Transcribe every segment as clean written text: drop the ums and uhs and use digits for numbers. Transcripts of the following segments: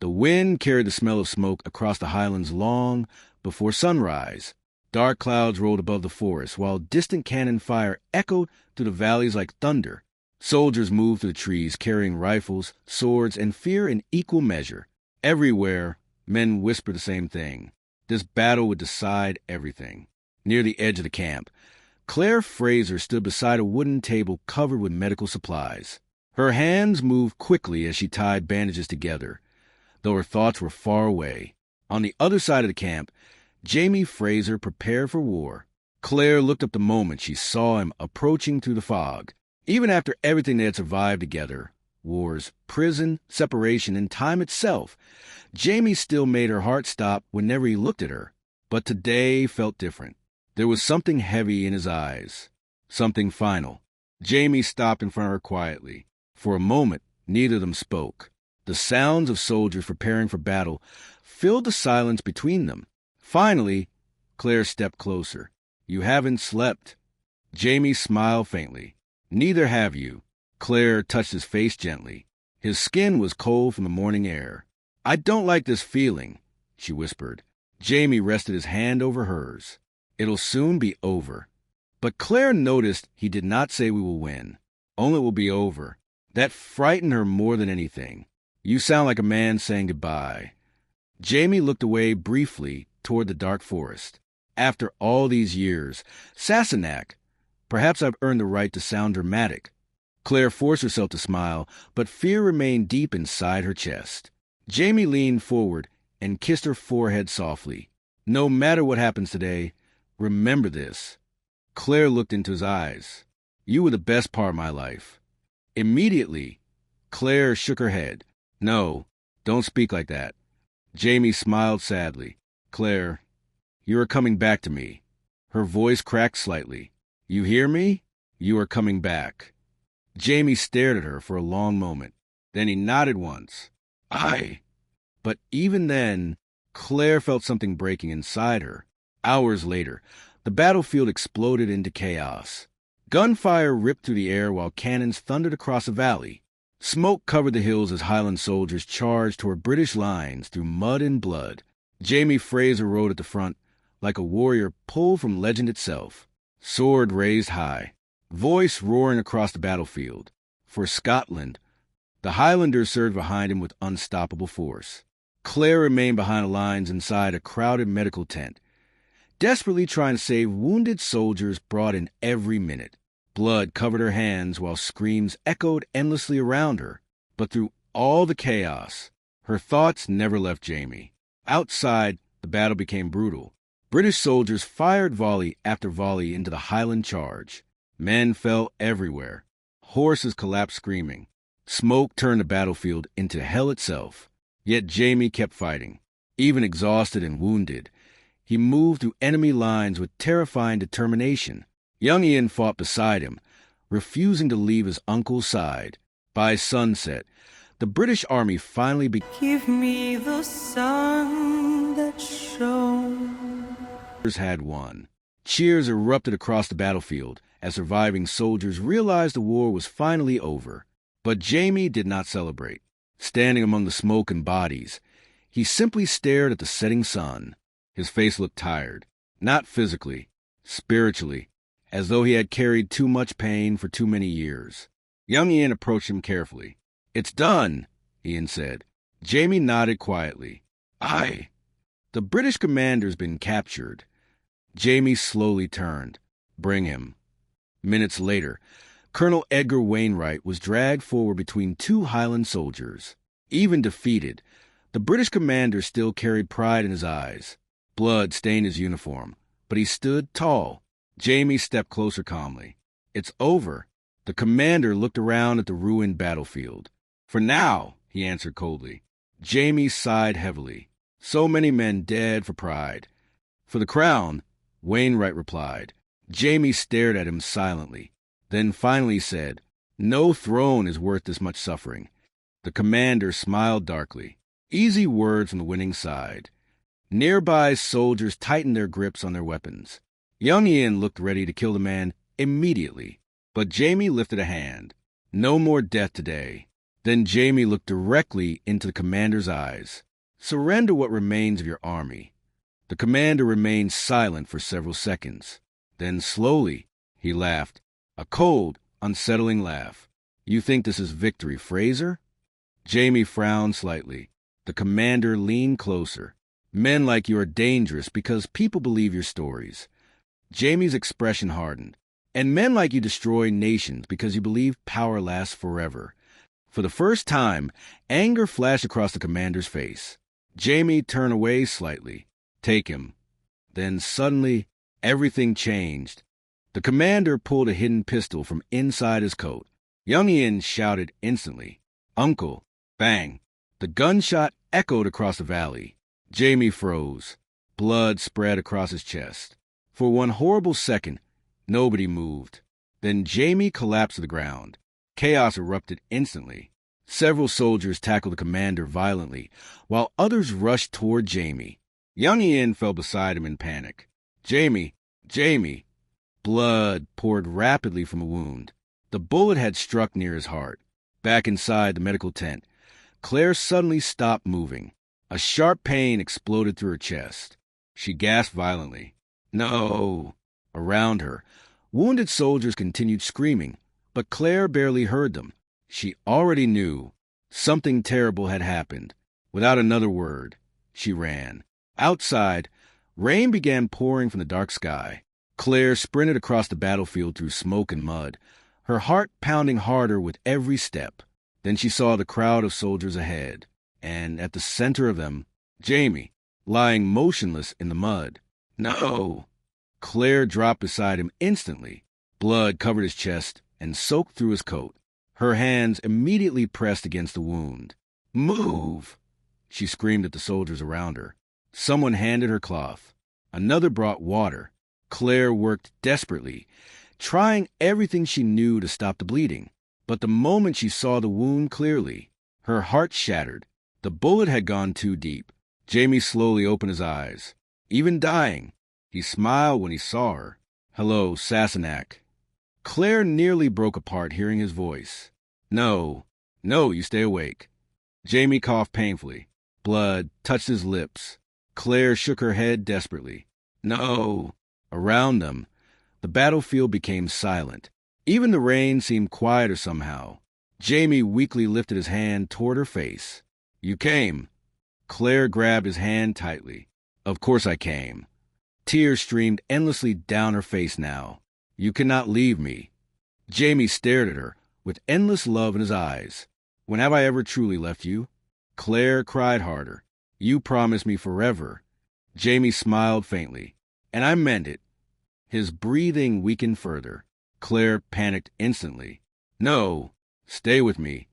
The wind carried the smell of smoke across the highlands long before sunrise. Dark clouds rolled above the forest, while distant cannon fire echoed through the valleys like thunder. Soldiers moved through the trees, carrying rifles, swords, and fear in equal measure. Everywhere, men whispered the same thing. This battle would decide everything. Near the edge of the camp, Claire Fraser stood beside a wooden table covered with medical supplies. Her hands moved quickly as she tied bandages together, though her thoughts were far away. On the other side of the camp, Jamie Fraser prepared for war. Claire looked up the moment she saw him approaching through the fog. Even after everything they had survived together, wars, prison, separation, and time itself, Jamie still made her heart stop whenever he looked at her. But today felt different. There was something heavy in his eyes, something final. Jamie stopped in front of her quietly. For a moment, neither of them spoke. The sounds of soldiers preparing for battle filled the silence between them. Finally, Claire stepped closer. "You haven't slept." Jamie smiled faintly. "Neither have you." Claire touched his face gently. His skin was cold from the morning air. "I don't like this feeling," she whispered. Jamie rested his hand over hers. "It'll soon be over." But Claire noticed he did not say we will win. Only it will be over. That frightened her more than anything. "You sound like a man saying goodbye." Jamie looked away briefly toward the dark forest. "After all these years, Sassenach, perhaps I've earned the right to sound dramatic." Claire forced herself to smile, but fear remained deep inside her chest. Jamie leaned forward and kissed her forehead softly. "No matter what happens today, remember this." Claire looked into his eyes. "You were the best part of my life." Immediately, Claire shook her head. "No, don't speak like that." Jamie smiled sadly. "Claire, you are coming back to me." Her voice cracked slightly. "You hear me? You are coming back." Jamie stared at her for a long moment. Then he nodded once. "Aye." But even then, Claire felt something breaking inside her. Hours later, the battlefield exploded into chaos. Gunfire ripped through the air while cannons thundered across the valley. Smoke covered the hills as Highland soldiers charged toward British lines through mud and blood. Jamie Fraser rode at the front like a warrior pulled from legend itself, sword raised high, voice roaring across the battlefield. For Scotland, the Highlanders surged behind him with unstoppable force. Claire remained behind the lines inside a crowded medical tent, desperately trying to save wounded soldiers brought in every minute. Blood covered her hands while screams echoed endlessly around her. But through all the chaos, her thoughts never left Jamie. Outside, the battle became brutal. British soldiers fired volley after volley into the Highland charge. Men fell everywhere. Horses collapsed screaming. Smoke turned the battlefield into hell itself. Yet Jamie kept fighting. Even exhausted and wounded, he moved through enemy lines with terrifying determination. Young Ian fought beside him, refusing to leave his uncle's side. By sunset, the British army finally Give me the sun that shone. Had won. Cheers erupted across the battlefield as surviving soldiers realized the war was finally over. But Jamie did not celebrate. Standing among the smoke and bodies, he simply stared at the setting sun. His face looked tired, not physically, spiritually, as though he had carried too much pain for too many years. Young Ian approached him carefully. "It's done," Ian said. Jamie nodded quietly. "Aye." "The British commander's been captured." Jamie slowly turned. "Bring him." Minutes later, Colonel Edgar Wainwright was dragged forward between two Highland soldiers. Even defeated, the British commander still carried pride in his eyes. Blood stained his uniform, but he stood tall. Jamie stepped closer calmly. "It's over." The commander looked around at the ruined battlefield. "For now," he answered coldly. Jamie sighed heavily. So many men dead for pride. "For the crown," Wainwright replied. Jamie stared at him silently, then finally said, "No throne is worth this much suffering." The commander smiled darkly. Easy words from the winning side. Nearby soldiers tightened their grips on their weapons. Young Ian looked ready to kill the man immediately, but Jamie lifted a hand. "No more death today." Then Jamie looked directly into the commander's eyes. "Surrender what remains of your army." The commander remained silent for several seconds. Then slowly, he laughed. A cold, unsettling laugh. "You think this is victory, Fraser?" Jamie frowned slightly. The commander leaned closer. "Men like you are dangerous because people believe your stories." Jamie's expression hardened. "And men like you destroy nations because you believe power lasts forever." For the first time, anger flashed across the commander's face. Jamie turned away slightly. "Take him." Then suddenly, everything changed. The commander pulled a hidden pistol from inside his coat. Young Ian shouted instantly, "Uncle!" Bang! The gunshot echoed across the valley. Jamie froze. Blood spread across his chest. For one horrible second, nobody moved. Then Jamie collapsed to the ground. Chaos erupted instantly. Several soldiers tackled the commander violently, while others rushed toward Jamie. Young Ian fell beside him in panic. "Jamie! Jamie!" Blood poured rapidly from a wound. The bullet had struck near his heart. Back inside the medical tent, Claire suddenly stopped moving. A sharp pain exploded through her chest. She gasped violently. "No!" Around her, wounded soldiers continued screaming, but Claire barely heard them. She already knew. Something terrible had happened. Without another word, she ran. Outside, rain began pouring from the dark sky. Claire sprinted across the battlefield through smoke and mud, her heart pounding harder with every step. Then she saw the crowd of soldiers ahead, and at the center of them, Jamie, lying motionless in the mud. "No!" Claire dropped beside him instantly. Blood covered his chest and soaked through his coat. Her hands immediately pressed against the wound. "Move!" She screamed at the soldiers around her. Someone handed her cloth. Another brought water. Claire worked desperately, trying everything she knew to stop the bleeding. But the moment she saw the wound clearly, her heart shattered. The bullet had gone too deep. Jamie slowly opened his eyes. Even dying, he smiled when he saw her. "Hello, Sassenach." Claire nearly broke apart hearing his voice. No, you stay awake." Jamie coughed painfully. Blood touched his lips. Claire shook her head desperately. "No." Around them, the battlefield became silent. Even the rain seemed quieter somehow. Jamie weakly lifted his hand toward her face. "You came." Claire grabbed his hand tightly. "Of course I came." Tears streamed endlessly down her face now. "You cannot leave me." Jamie stared at her, with endless love in his eyes. "When have I ever truly left you?" Claire cried harder. "You promised me forever." Jamie smiled faintly. "And I meant it." His breathing weakened further. Claire panicked instantly. "No, stay with me."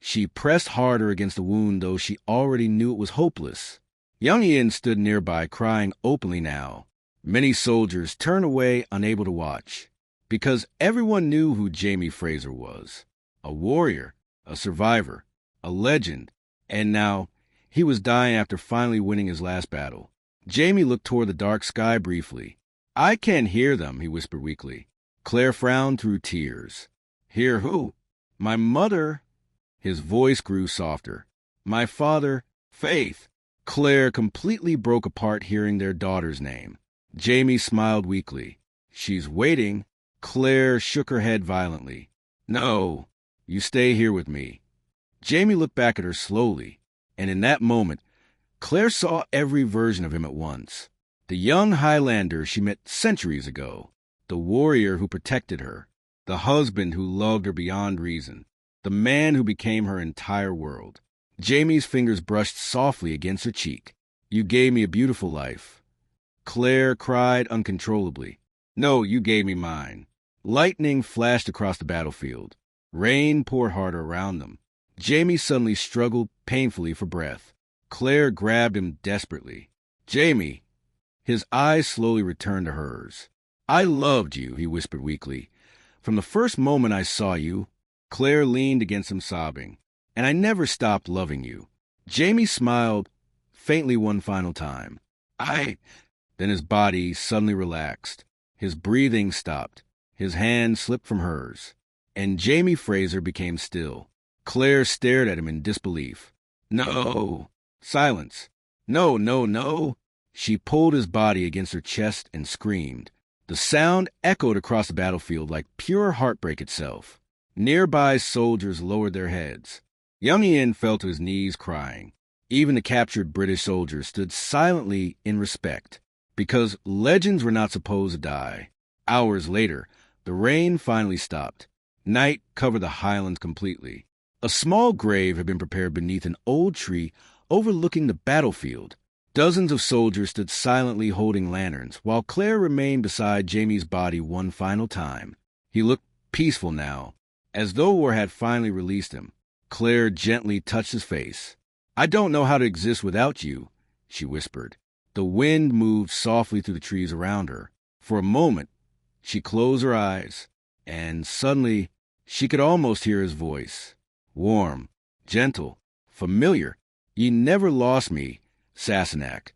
She pressed harder against the wound, though she already knew it was hopeless. Young Ian stood nearby, crying openly now. Many soldiers turned away, unable to watch, because everyone knew who Jamie Fraser was. A warrior, a survivor, a legend, and now he was dying after finally winning his last battle. Jamie looked toward the dark sky briefly. "I can't hear them," he whispered weakly. Claire frowned through tears. "Hear who?" "My mother." His voice grew softer. "My father, Faith." Claire completely broke apart hearing their daughter's name. Jamie smiled weakly. "She's waiting." Claire shook her head violently. "No, you stay here with me." Jamie looked back at her slowly, and in that moment, Claire saw every version of him at once. The young Highlander she met centuries ago, the warrior who protected her, the husband who loved her beyond reason, the man who became her entire world. Jamie's fingers brushed softly against her cheek. "You gave me a beautiful life." Claire cried uncontrollably. "No, you gave me mine." Lightning flashed across the battlefield. Rain poured harder around them. Jamie suddenly struggled painfully for breath. Claire grabbed him desperately. "Jamie!" His eyes slowly returned to hers. "I loved you," he whispered weakly. "From the first moment I saw you." Claire leaned against him sobbing. "And I never stopped loving you." Jamie smiled faintly one final time. Then his body suddenly relaxed. His breathing stopped. His hand slipped from hers. And Jamie Fraser became still. Claire stared at him in disbelief. No. Silence. No, no, no. She pulled his body against her chest and screamed. The sound echoed across the battlefield like pure heartbreak itself. Nearby soldiers lowered their heads. Young Ian fell to his knees crying. Even the captured British soldiers stood silently in respect, because legends were not supposed to die. Hours later, the rain finally stopped. Night covered the highlands completely. A small grave had been prepared beneath an old tree overlooking the battlefield. Dozens of soldiers stood silently holding lanterns, while Claire remained beside Jamie's body one final time. He looked peaceful now, as though war had finally released him. Claire gently touched his face. I don't know how to exist without you, she whispered. The wind moved softly through the trees around her. For a moment, she closed her eyes, and suddenly she could almost hear his voice. Warm, gentle, familiar. Ye never lost me, Sassenach.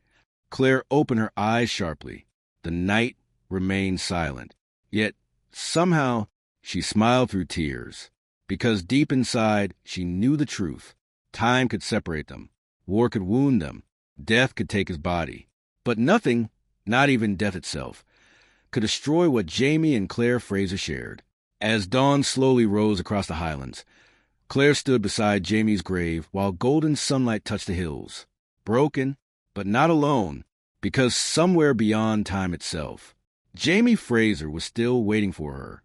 Claire opened her eyes sharply. The night remained silent. Yet, somehow, she smiled through tears. Because deep inside, she knew the truth. Time could separate them. War could wound them. Death could take his body. But nothing, not even death itself, could destroy what Jamie and Claire Fraser shared. As dawn slowly rose across the highlands, Claire stood beside Jamie's grave while golden sunlight touched the hills. Broken, but not alone, because somewhere beyond time itself, Jamie Fraser was still waiting for her.